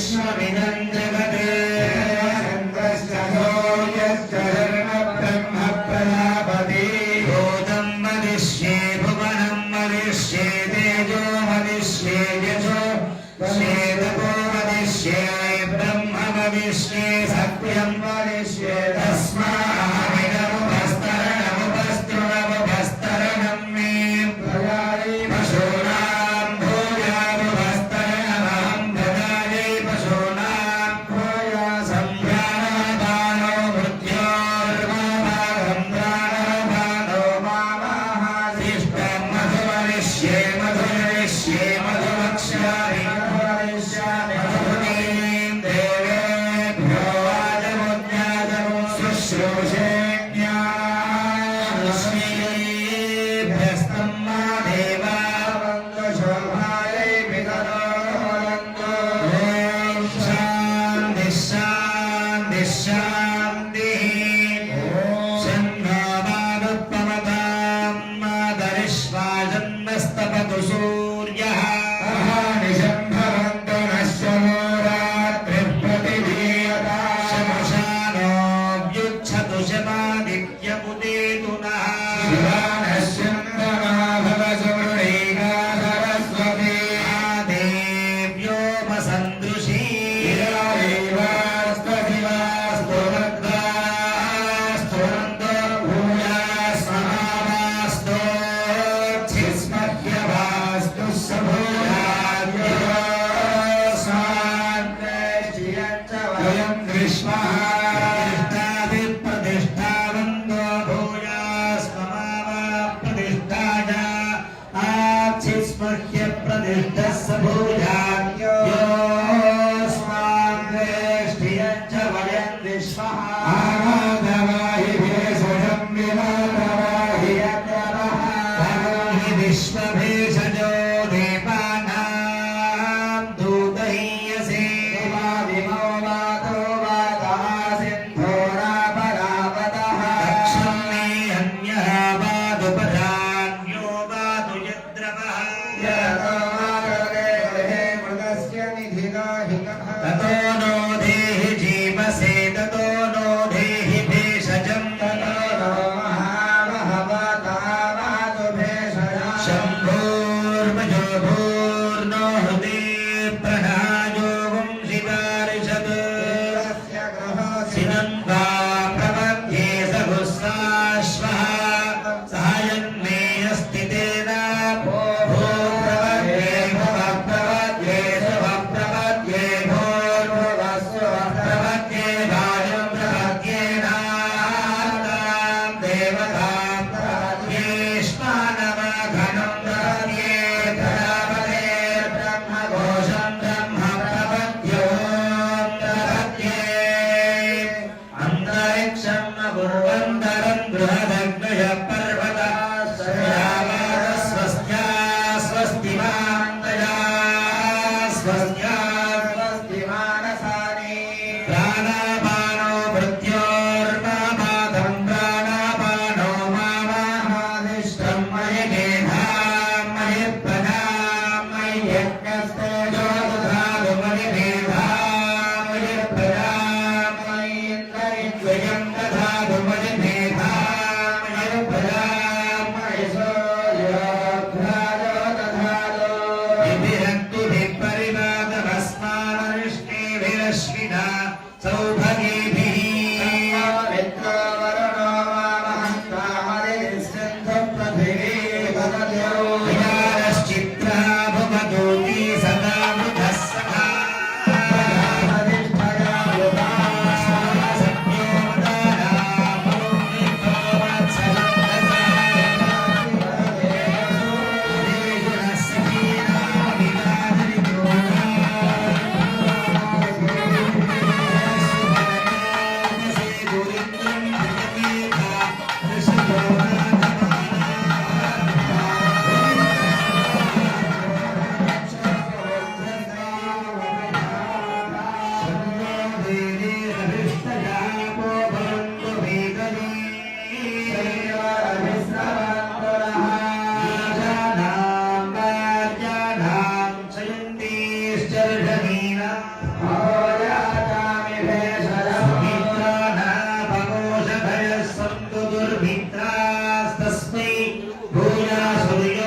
विश्वमिदं जगत् ब्रह्म प्रजापति भूतं वदिष्ये भुवनं वदिष्ये तेजो वदिष्ये यजो तपो वदिष्ये ब्रह्म वदिष्ये सत्यं वदिष्ये तस्मादमुपस्तरणमुपस्तृणमुपस्तरणं मे प्रजायै पशूनां भूयामुपस्तरणमहं प्रजायै पशूनां भूया संभ्राणपानो मृत्योर्माभागं प्राणपानो मामाहादिष्टं मधुवरिष्ये मधुरिष्ये मधुवक्ष्यामि विश्वभेषजो देवानां दूतयसे विमो वातो वातः सिन्धोरापरापतः दक्षं मे अन्यः वादुपधान्यो वातु यद्रवः यतो वातुरे गृहे मृगस्य निधिनो हितः ततो नो देहि जीवसे ततो नो देहि भेषजं ततो नो महामहवतः शम्भोर्मजोभूर्नो हृदे प्रणायो वंशिवारिषद् सिनन्वा प्रपद्ये सहुस्राश्वः सायन्मे अस्ति तेन भूप्रपद्ये भवप्रपद्ये सुभप्रपद्ये भूर्भुवस्वप्रपद्ये वायुं प्रपद्ये नातां देवतां प्रपद्येष्मानवघनं गुर्वन्तरं बृहदग्नय पर्वतः स्वस्त्या स्वस्ति मान्तया स्वस्त्या स्वस्ति मानसानि प्राणापानो मृत्योर्मापादं प्राणापानो मामाहादिष्टं मयि मेधां मयि प्रजां मयि यज्ञस्तेजो दधातु मयि मेधां मयि प्रजां मयि इन्द्रयं दधातु मयि मेधां मयि प्रजां मयि सोऽयोग्राजो दधातु विभिरक्तुभिः परिवादमस्मानरिष्टेभिरश्विना सौभगे